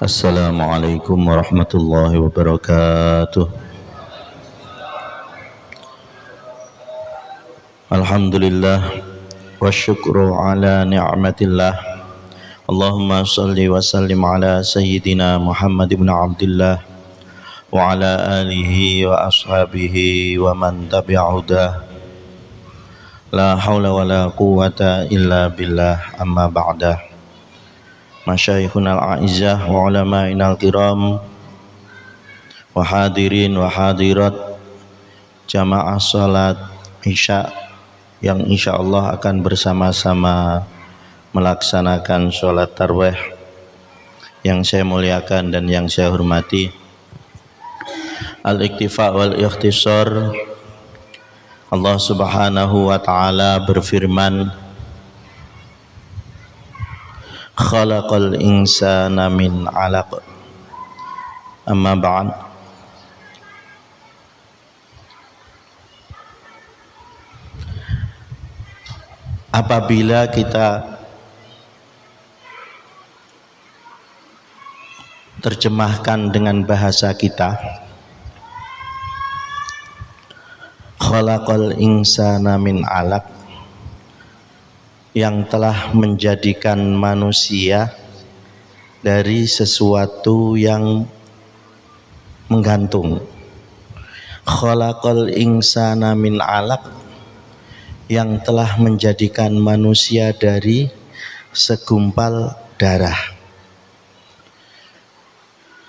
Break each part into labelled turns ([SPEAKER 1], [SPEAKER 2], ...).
[SPEAKER 1] Assalamualaikum warahmatullahi wabarakatuh. Alhamdulillah wa syukru ala ni'matillah. Allahumma salli wa sallim ala sayyidina Muhammad ibn Abdullah wa ala alihi wa ashabihi wa man tabi'ahudah. La hawla wa la quwwata illa billah, amma ba'dah. Masyayikhunal a'izzah wa ulama'inal kiram wa hadirin wa hadirat jamaah salat isya yang insyaallah akan bersama-sama melaksanakan sholat tarawih yang saya muliakan dan yang saya hormati. Al-iktifa wal ikhtisar. Allah subhanahu wa ta'ala berfirman, khalaqal insana min 'alaq. Amma ba'd. Apabila kita terjemahkan dengan bahasa kita, khalaqal insana min 'alaq, yang telah menjadikan manusia dari sesuatu yang menggantung. Khalaqal insana min 'alaq, yang telah menjadikan manusia dari segumpal darah.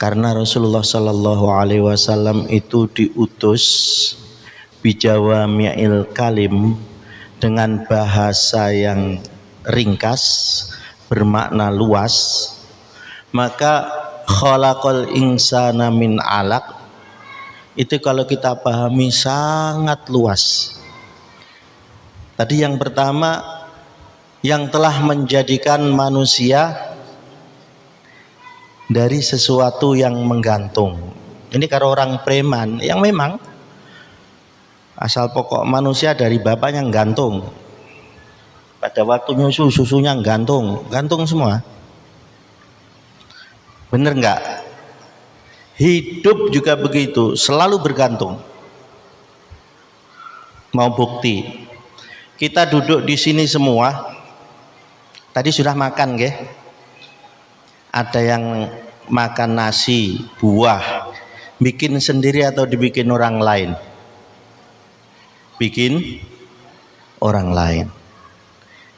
[SPEAKER 1] Karena Rasulullah sallallahu alaihi wasallam itu diutus bijawami'il kalim, dengan bahasa yang ringkas, bermakna luas, maka khalaqal insana min 'alaq itu kalau kita pahami sangat luas. Tadi yang pertama, yang telah menjadikan manusia dari sesuatu yang menggantung. Ini kalau orang preman yang memang asal pokok manusia dari bapaknya gantung. Pada waktu nyusu, susunya gantung semua. Bener nggak? Hidup juga begitu, selalu bergantung. Mau bukti? Kita duduk di sini semua. Tadi sudah makan, nggih? Ada yang makan nasi, buah, bikin sendiri atau dibikin orang lain? Bikin orang lain.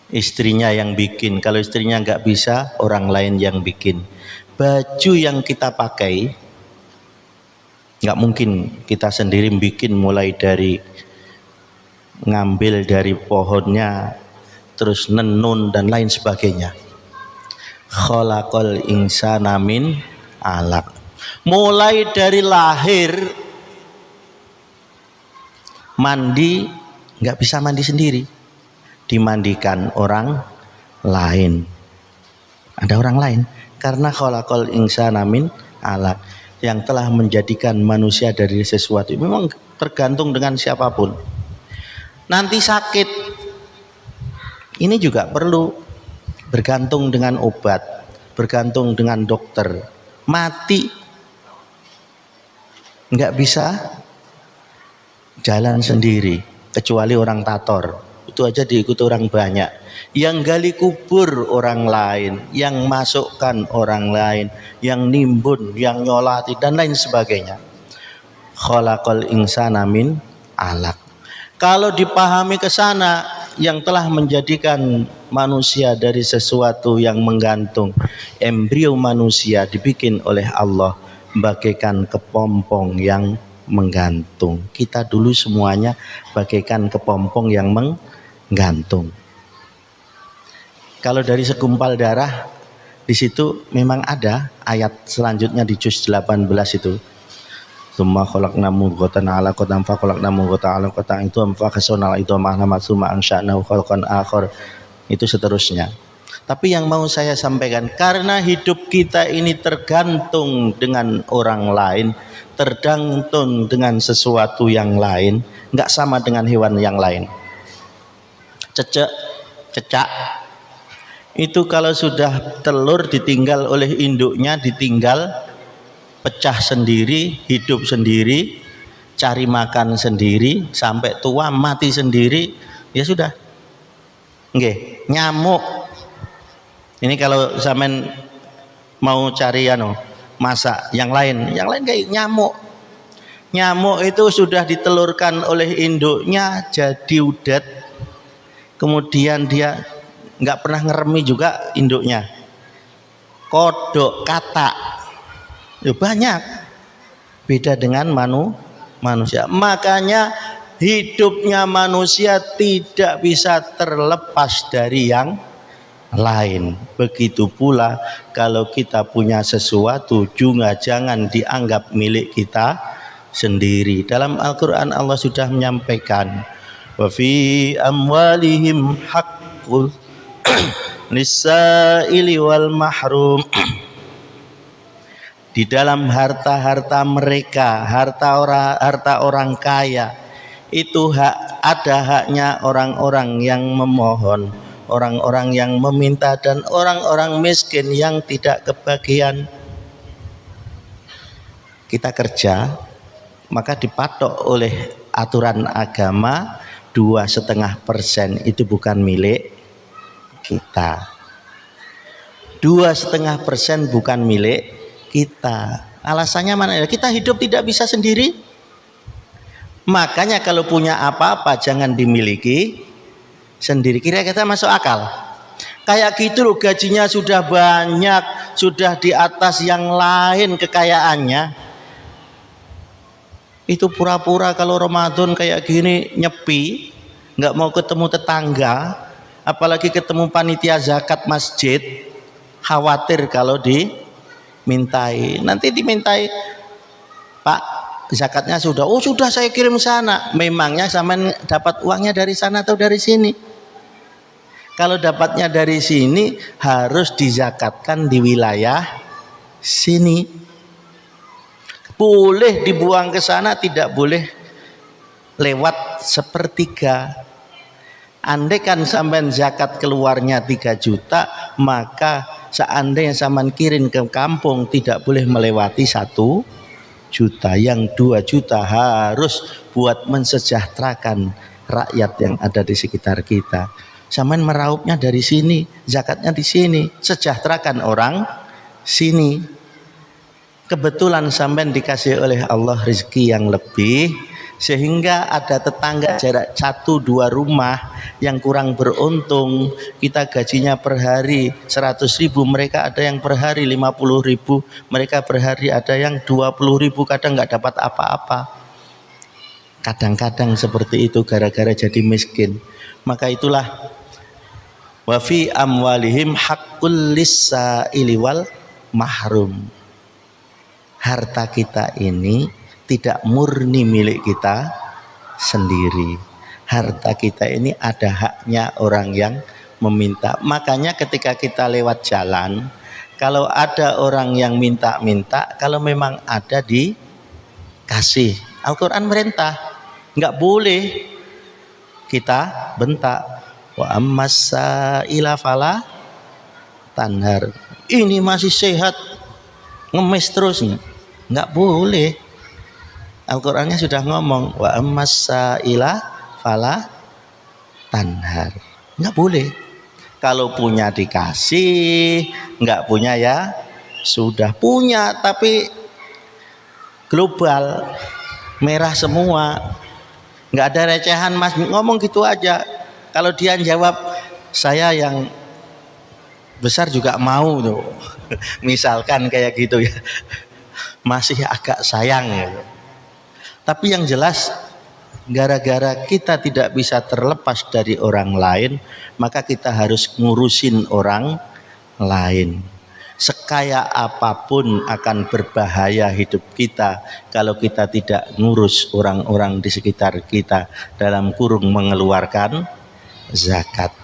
[SPEAKER 1] Istrinya yang bikin. Kalau istrinya nggak bisa, orang lain yang bikin. Baju yang kita pakai nggak mungkin kita sendiri bikin, mulai dari ngambil dari pohonnya, terus nenun dan lain sebagainya. Khalaqal insana min 'alaq. Mulai dari lahir, mandi nggak bisa mandi sendiri, dimandikan orang lain. Ada orang lain. Karena khalaqal insana min 'alaq, yang telah menjadikan manusia dari sesuatu, memang tergantung dengan siapapun. Nanti sakit, ini juga perlu bergantung dengan obat, bergantung dengan dokter. Mati nggak bisa jalan sendiri, kecuali orang tator, itu aja diikuti orang banyak. Yang gali kubur orang lain, yang masukkan orang lain, yang nimbun, yang nyolati dan lain sebagainya. Khalaqal insana min 'alaq. Kalau dipahami ke sana, yang telah menjadikan manusia dari sesuatu yang menggantung. Embrio manusia dibikin oleh Allah bagaikan kepompong yang menggantung. Kita dulu semuanya bagaikan kepompong yang menggantung. Kalau dari segumpal darah, di situ memang ada ayat selanjutnya di juz 18 itu. Tsumma khalaqna mudghatan 'alaqatan fa khalaqna mudghatan 'alaqatan itu fa khasawna itu ma'na tsumma ansha'na khalqan akhar. Itu seterusnya. Tapi yang mau saya sampaikan, karena hidup kita ini tergantung dengan orang lain, tergantung dengan sesuatu yang lain, nggak sama dengan hewan yang lain. Cecak Itu kalau sudah telur ditinggal oleh induknya, ditinggal, pecah sendiri, hidup sendiri, cari makan sendiri, sampai tua mati sendiri, ya sudah. Nggih, nyamuk. Ini kalau sampean mau cari masak yang lain kayak nyamuk. Nyamuk itu sudah ditelurkan oleh induknya jadi udat. Kemudian dia nggak pernah ngeremi juga induknya. Kodok, katak, ya banyak. Beda dengan manusia. Makanya hidupnya manusia tidak bisa terlepas dari yang lain. Begitu pula kalau kita punya sesuatu juga jangan dianggap milik kita sendiri. Dalam Al-Quran Allah sudah menyampaikan, wa fi amwalihim haqqul lis-sa'ili wal mahrum. Di dalam harta-harta mereka, harta orang kaya, itu ada haknya orang-orang yang memohon, orang-orang yang meminta, dan orang-orang miskin yang tidak kebagian. Kita kerja, maka dipatok oleh aturan agama 2,5% itu bukan milik kita. 2,5% bukan milik kita. Alasannya mana? Kita hidup tidak bisa sendiri. Makanya kalau punya apa-apa jangan dimiliki sendiri. Kira-kira masuk akal? Kayak gitu loh, gajinya sudah banyak, sudah di atas yang lain kekayaannya. Itu pura-pura kalau Ramadan kayak gini nyepi, nggak mau ketemu tetangga, apalagi ketemu panitia zakat masjid, khawatir kalau dimintai. Nanti dimintai, Pak, zakatnya sudah, oh sudah saya kirim sana. Memangnya sampean dapat uangnya dari sana atau dari sini? Kalau dapatnya dari sini harus dizakatkan di wilayah sini. Boleh dibuang ke sana, tidak boleh lewat sepertiga. Andai kan sampean zakat keluarnya 3 juta, maka seandainya sampean kirim ke kampung tidak boleh melewati 1 juta. Yang 2 juta harus buat mensejahterakan rakyat yang ada di sekitar kita. Sampean meraupnya dari sini, zakatnya di sini, sejahterakan orang sini. Kebetulan sampean dikasih oleh Allah rezeki yang lebih, sehingga ada tetangga jarak 1-2 rumah yang kurang beruntung. Kita gajinya per hari 100.000, mereka ada yang per hari 50.000, mereka per hari ada yang 20.000, kadang nggak dapat apa-apa. Kadang-kadang seperti itu gara-gara jadi miskin. Maka itulah wa fi amwalihim haqqul lis-sa'ili wal mahrum. Harta kita ini tidak murni milik kita sendiri. Harta kita ini ada haknya orang yang meminta. Makanya ketika kita lewat jalan, kalau ada orang yang minta-minta, kalau memang ada dikasih. Al-Quran merintah, nggak boleh kita bentak. Wa ammas-sa'ila fala tanhar. Ini masih sehat, ngemis terus. Nggak boleh. Al-Qur'annya sudah ngomong wa ammas-sa'ila fala tanhar. Nggak boleh. Kalau punya dikasih, nggak punya ya sudah. Punya tapi global, merah semua, nggak ada recehan mas, ngomong gitu aja. Kalau dia jawab saya yang besar juga mau tuh, misalkan kayak gitu ya, masih agak sayang ya. Tapi yang jelas gara-gara kita tidak bisa terlepas dari orang lain, maka kita harus ngurusin orang lain. Sekaya apapun akan berbahaya hidup kita kalau kita tidak ngurus orang-orang di sekitar kita, dalam kurung mengeluarkan zakat.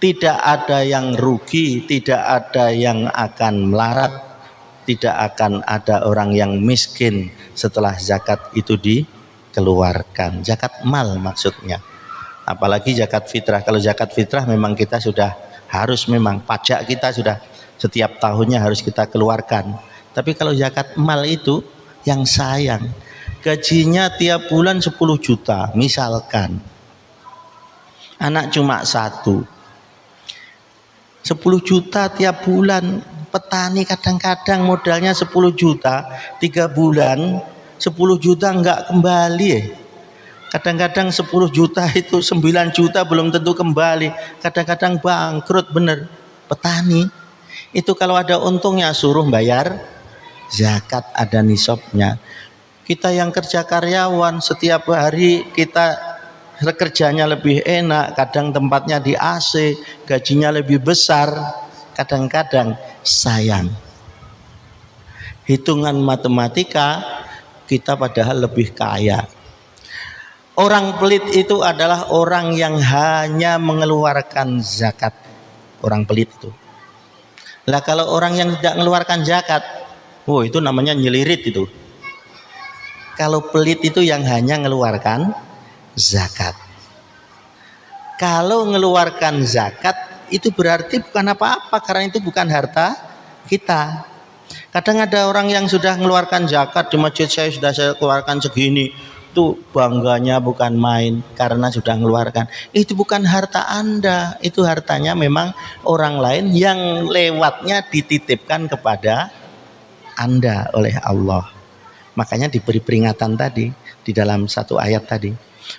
[SPEAKER 1] Tidak ada yang rugi, tidak ada yang akan melarat, tidak akan ada orang yang miskin setelah zakat itu dikeluarkan. Zakat mal maksudnya. Apalagi zakat fitrah. Kalau zakat fitrah memang kita sudah harus memang pajak kita sudah setiap tahunnya harus kita keluarkan. Tapi kalau zakat mal itu yang sayang, gajinya tiap bulan 10 juta misalkan, anak cuma satu, 10 juta tiap bulan. Petani kadang-kadang modalnya 10 juta, 3 bulan 10 juta enggak kembali. Kadang-kadang 10 juta itu 9 juta belum tentu kembali. Kadang-kadang bangkrut bener. Petani itu kalau ada untungnya suruh bayar zakat, ada nisabnya. Kita yang kerja karyawan setiap hari kita kerjanya lebih enak, kadang tempatnya di AC, gajinya lebih besar, kadang-kadang sayang. Hitungan matematika kita padahal lebih kaya. Orang pelit itu adalah orang yang hanya mengeluarkan zakat. Orang pelit itu. Lah kalau orang yang tidak mengeluarkan zakat, itu namanya nyelirit itu. Kalau pelit itu yang hanya mengeluarkan zakat. Kalau mengeluarkan zakat itu berarti bukan apa-apa, karena itu bukan harta kita. Kadang ada orang yang sudah mengeluarkan zakat, di masjid saya keluarkan segini, itu bangganya bukan main karena sudah mengeluarkan. Itu bukan harta Anda, itu hartanya memang orang lain yang lewatnya dititipkan kepada Anda oleh Allah. Makanya diberi peringatan tadi di dalam satu ayat tadi.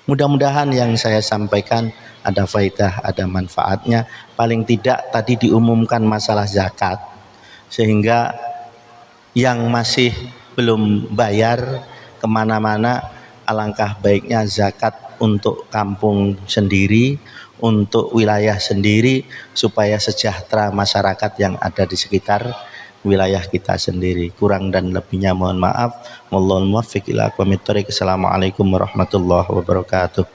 [SPEAKER 1] Mudah-mudahan yang saya sampaikan ada faedah, ada manfaatnya. Paling tidak tadi diumumkan masalah zakat, sehingga yang masih belum bayar kemana-mana, alangkah baiknya zakat untuk kampung sendiri, untuk wilayah sendiri, supaya sejahtera masyarakat yang ada di sekitar wilayah kita sendiri. Kurang dan lebihnya mohon maaf. Wallahul muwaffiq ila aqwamit thoriq. Assalamualaikum warahmatullahi wabarakatuh.